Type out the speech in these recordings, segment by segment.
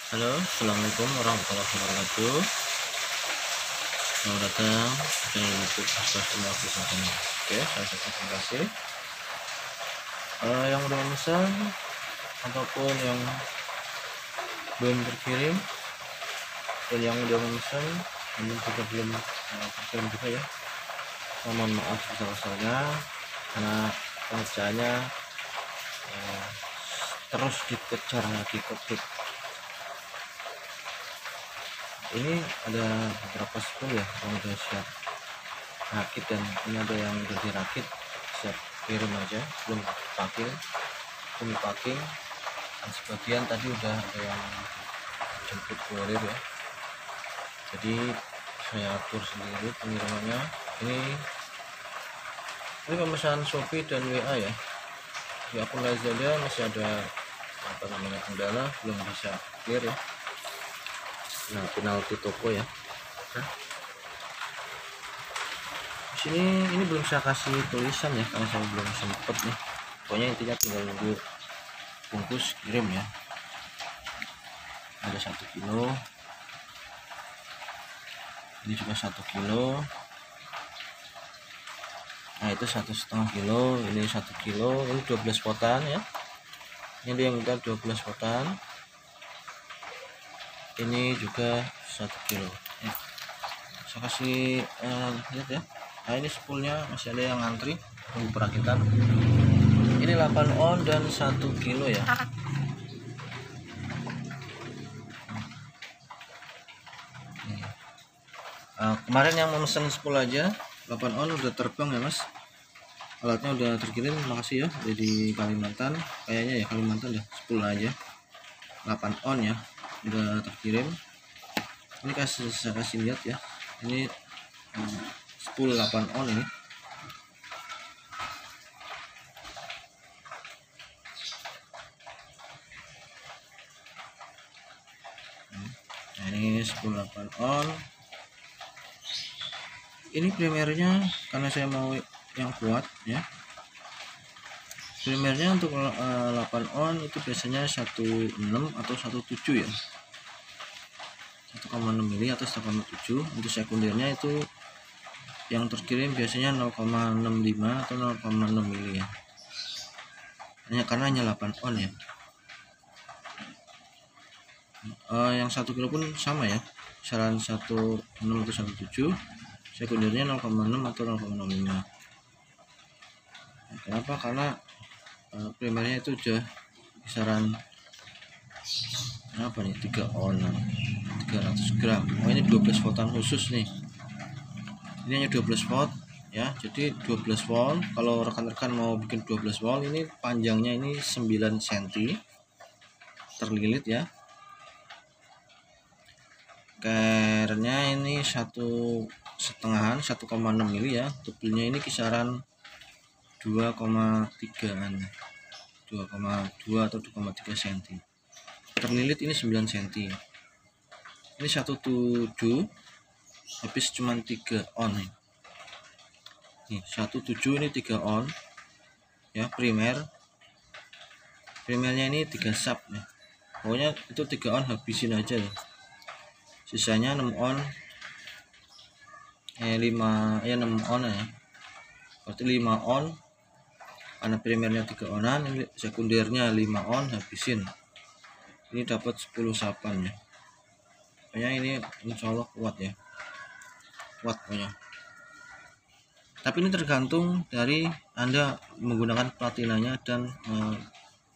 Halo, assalamualaikum warahmatullahi wabarakatuh. Selamat datang di channel YouTube Customer Acquisition. Oke, saya terima kasih. Yang udah memesan ataupun yang belum terkirim dan yang udah memesan namun juga belum terkirim juga ya. Mohon maaf sebesar-besarnya karena pengerjaannya terus dikejar lagi COVID. Ini ada beberapa spool ya yang udah siap rakit, dan ini ada yang udah dirakit siap kirim aja, belum packing, dan sebagian tadi udah ada yang jemput kurir ya, jadi saya atur sendiri pengirimannya. Ini pemesanan Shopee dan WA ya. Di akun Lazada masih ada kendala, belum bisa clear ya. Nah, penalti toko ya. Di sini ini belum saya kasih tulisan ya karena saya belum sempet nih. Pokoknya intinya tinggal nunggu bungkus kirim ya. Ada 1 kilo. Ini juga 1 kilo. Nah, itu 1,5 kilo. Ini 1 kilo. Ini 12 potan ya. Ini yang udah 12 potan. Ini juga 1 kilo ya. Saya kasih lihat ya. Nah, ini spoolnya masih ada yang ngantri tunggu perakitan. Ini 8 on dan 1 kilo ya. Kemarin yang memesan spool aja 8 on udah terbang ya mas, alatnya udah terkirim. Makasih ya dari Kalimantan, kayaknya ya Kalimantan ya, spool aja 8 on ya udah terkirim. Ini saya kasih lihat ya, ini spool 8 on ini. Nah, ini spool 8 on. Ini primernya karena saya mau yang kuat ya. Primernya untuk 8 on itu biasanya 16 atau 17 ya, 1,6 mili atau 1,7. Untuk sekundernya itu yang terkirim biasanya 0,65 atau 0,6 mili ya, karena hanya 8 on ya. Yang 1 kilo pun sama ya, kisaran 16 atau 17, sekundernya 0,6 atau 0,65. Kenapa? Karena primernya itu udah kisaran apa nih, 3 on 300 gram. Ini 12 voltan khusus nih, ini hanya 12 volt ya, jadi 12 volt. Kalau rekan-rekan mau bikin 12 volt, ini panjangnya ini 9 cm terlilit ya. Carenya ini 1,5 mili ya. Tubelnya ini kisaran 2,3 atau 2,3 cm. Terlilit ini 9 cm. Ini 17 habis cuman 3 on nih. 17 ini 3 on ya, primernya ini 3 sub ya. Pokoknya itu 3 on habisin aja ya. Sisanya 6 on 6 on ya. Berarti 5 on karena primernya 3 onan, ini sekundernya 5 on habisin. Ini dapat 10 sapan ya. Pokoknya ini insyaallah kuat ya. Kuat pokoknya. Tapi ini tergantung dari Anda menggunakan platinanya dan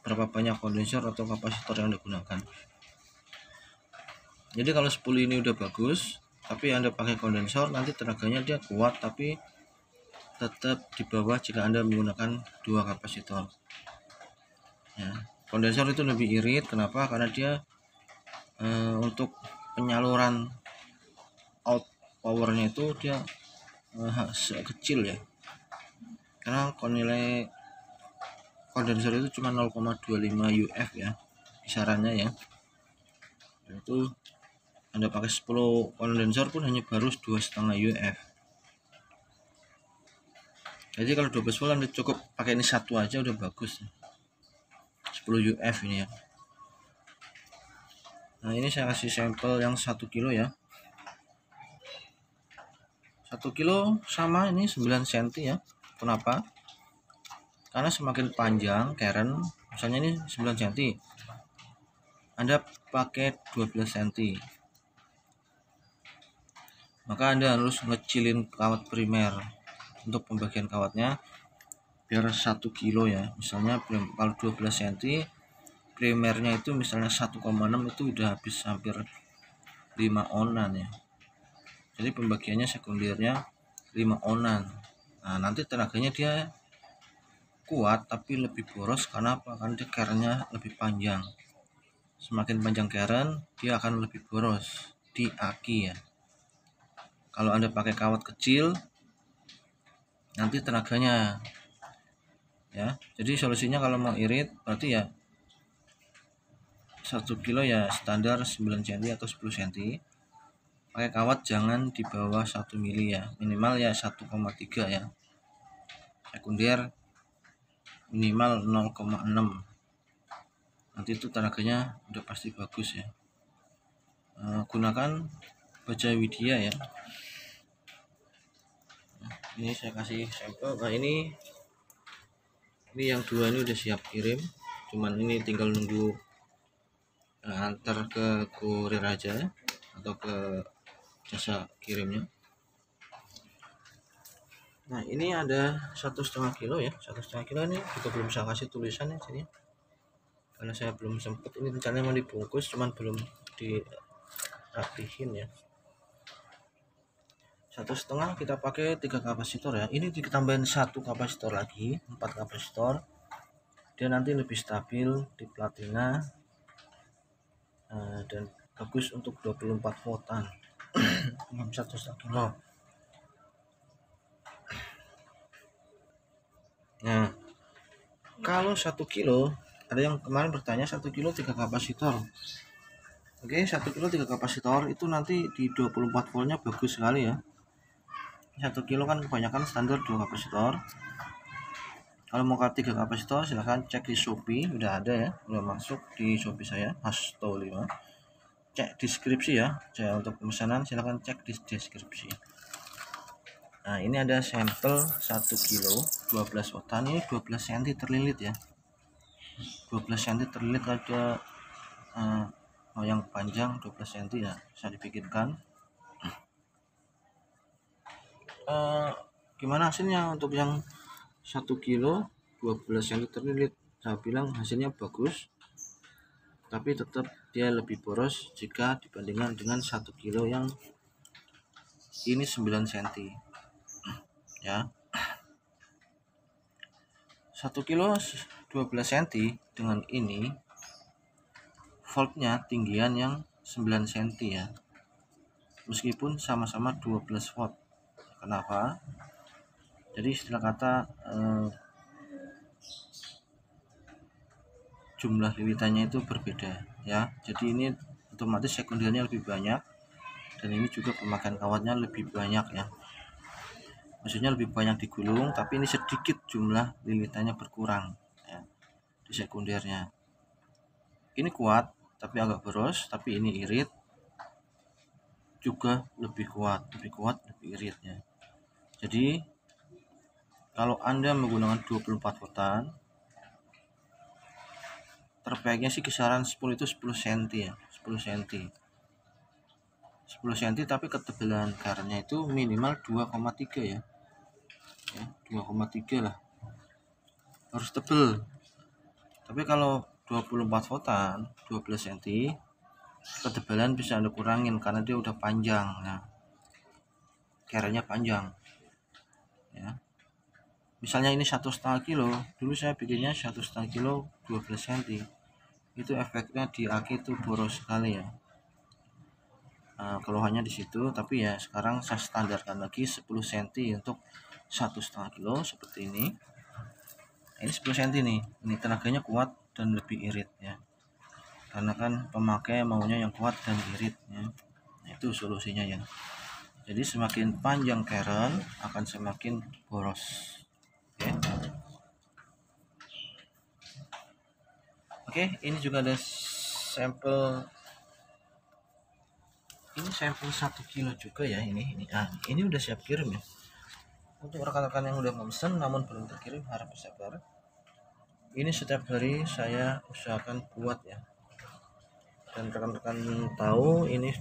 berapa banyak kondensor atau kapasitor yang digunakan. Jadi kalau spool ini udah bagus tapi Anda pakai kondensor, nanti tenaganya dia kuat tapi tetap di bawah jika Anda menggunakan 2 kapasitor ya. Kondensor itu lebih irit. Kenapa? Karena dia untuk penyaluran out powernya itu dia kecil ya, karena nilai kondensor itu cuma 0,25 UF ya kisarannya ya. Itu Anda pakai 10 kondensor pun hanya baru 2,5 UF. Jadi kalau 12 volt Anda cukup pakai ini satu aja udah bagus, 10 UF ini ya. Nah ini saya kasih sampel yang 1 kilo ya. 1 kilo sama ini 9 cm ya. Kenapa? Karena semakin panjang keren, misalnya ini 9 cm, Anda pakai 12 cm, maka Anda harus ngecilin kawat primer untuk pembagian kawatnya biar 1 kilo ya. Misalnya kalau 12 cm primernya itu misalnya 1,6 itu udah habis hampir 5 onan ya. Jadi pembagiannya sekundernya 5 onan. Nah nanti tenaganya dia kuat tapi lebih boros. Karena apa? Karena dia kerennya lebih panjang. Semakin panjang keren dia akan lebih boros di aki ya. Kalau Anda pakai kawat kecil nanti tenaganya ya. Jadi solusinya kalau mau irit berarti ya 1 kilo ya standar 9 cm atau 10 cm. Pakai kawat jangan di bawah 1 mili ya, minimal ya 1,3 ya. Sekunder minimal 0,6. Nanti itu tenaganya udah pasti bagus ya. Gunakan baja Widya ya. Ini saya kasih sampel. Nah ini yang dua ini udah siap kirim, cuman ini tinggal nunggu antar ke kurir aja atau ke jasa kirimnya. Nah ini ada 1,5 kilo ya. 1,5 kilo ini juga belum saya kasih tulisannya sini karena saya belum sempat. Ini rencananya mau dibungkus cuman belum dirapihin ya. 1,5 kita pakai 3 kapasitor ya. Ini ditambahin 1 kapasitor lagi, 4 kapasitor. Dia nanti lebih stabil di platina dan bagus untuk 24 voltan. 1,5 kilo. Nah kalau 1 kilo, ada yang kemarin bertanya 1 kilo 3 kapasitor. Oke, 1 kilo 3 kapasitor itu nanti di 24 voltnya bagus sekali ya. 1 kilo kan kebanyakan standar 2 kapasitor. Kalau mau 3 kapasitor silahkan cek di Shopee, udah ada ya, udah masuk di Shopee saya, Hasto 5. Cek deskripsi ya, untuk pemesanan silahkan cek di deskripsi. Nah ini ada sampel 1 kilo 12 voltan, ini 12 cm terlilit ya. 12 cm terlilit, ada yang panjang 12 cm ya, bisa dibikinkan. Gimana hasilnya untuk yang 1 kilo 12 cm terlilit? Saya bilang hasilnya bagus, tapi tetap dia lebih boros jika dibandingkan dengan 1 kilo yang ini 9 cm ya. 1 kilo 12 cm dengan ini voltnya tinggian yang 9 cm ya, meskipun sama-sama 12 volt. Kenapa? Jadi istilah kata jumlah lilitannya itu berbeda ya. Jadi ini otomatis sekundernya lebih banyak dan ini juga pemakaian kawatnya lebih banyak ya. Maksudnya lebih banyak digulung, tapi ini sedikit jumlah lilitannya berkurang ya di sekundernya. Ini kuat tapi agak boros, tapi ini irit juga lebih kuat, lebih iritnya. Jadi kalau Anda menggunakan 24 voltan, terbaiknya sih kisaran 10 itu 10 cm ya, 10 cm. 10 cm tapi ketebalan karetnya itu minimal 2,3 ya. 2,3 lah. Harus tebel. Tapi kalau 24 voltan 12 cm ketebalan bisa Anda kurangin karena dia udah panjang. Nah, karetnya panjang. Ya. Misalnya ini 1,5 kilo, dulu saya bikinnya 1,5 kilo 12 cm. Itu efeknya di aki itu boros sekali ya. Keluhannya di situ, tapi ya sekarang saya standarkan lagi 10 cm untuk 1,5 kilo seperti ini. Ini 10 cm nih, ini tenaganya kuat dan lebih irit ya, karena kan pemakai maunya yang kuat dan irit ya. Nah, itu solusinya ya. Jadi semakin panjang keren akan semakin boros. Oke, ini juga ada sampel ini sampel 1 kilo juga ya, ini udah siap kirim ya. Untuk rekan-rekan yang udah memesan namun belum terkirim, harap bersabar. Ini setiap hari saya usahakan buat ya, dan rekan-rekan tahu ini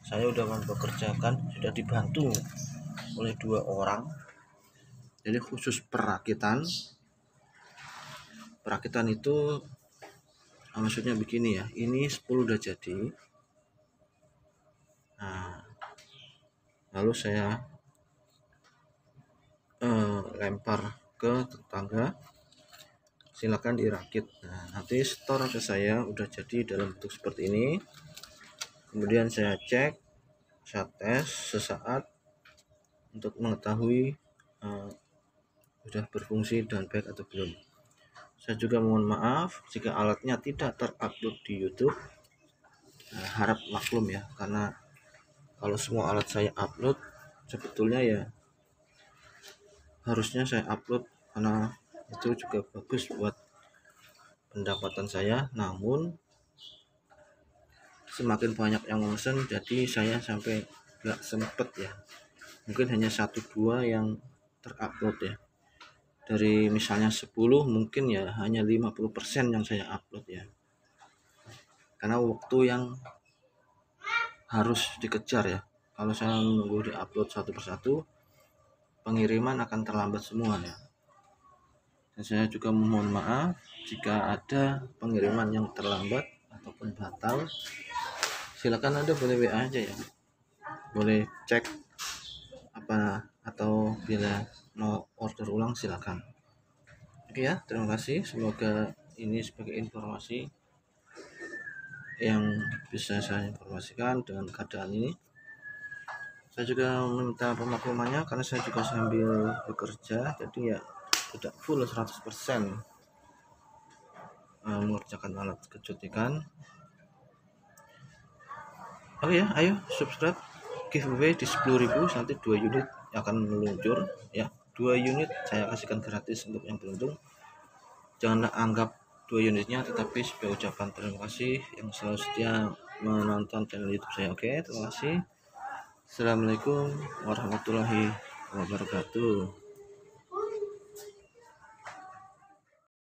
saya udah mempekerjakan, sudah dibantu oleh 2 orang. Jadi khusus perakitan itu maksudnya begini ya, ini 10 udah jadi. Nah, lalu saya lempar ke tetangga, silakan dirakit. Nah, nanti store ke saya udah jadi dalam bentuk seperti ini. Kemudian saya cek, saya tes sesaat untuk mengetahui sudah berfungsi dan baik atau belum. Saya juga mohon maaf jika alatnya tidak terupload di YouTube. Nah, harap maklum ya, karena kalau semua alat saya upload, sebetulnya ya harusnya saya upload, karena itu juga bagus buat pendapatan saya. Namun semakin banyak yang mesen, jadi saya sampai nggak sempet ya, mungkin hanya 1-2 yang terupload ya. Dari misalnya 10 mungkin ya hanya 50% yang saya upload ya, karena waktu yang harus dikejar ya. Kalau saya menunggu diupload satu persatu, pengiriman akan terlambat semua ya. Dan saya juga mohon maaf jika ada pengiriman yang terlambat ataupun batal. Silakan Anda boleh WA aja ya, boleh cek apa, atau bila mau order ulang silakan. Oke ya, terima kasih. Semoga ini sebagai informasi yang bisa saya informasikan dengan keadaan ini. Saya juga meminta pemaklumannya karena saya juga sambil bekerja, jadi ya tidak full 100% mengerjakan alat kecantikan. Oke ya, ayo subscribe, giveaway di 10.000, nanti 2 unit akan meluncur ya. 2 unit saya kasihkan gratis untuk yang beruntung. Janganlah anggap 2 unitnya, tetapi sebagai ucapan terima kasih yang selalu setia menonton channel YouTube saya. Oke, terima kasih. Assalamualaikum warahmatullahi wabarakatuh.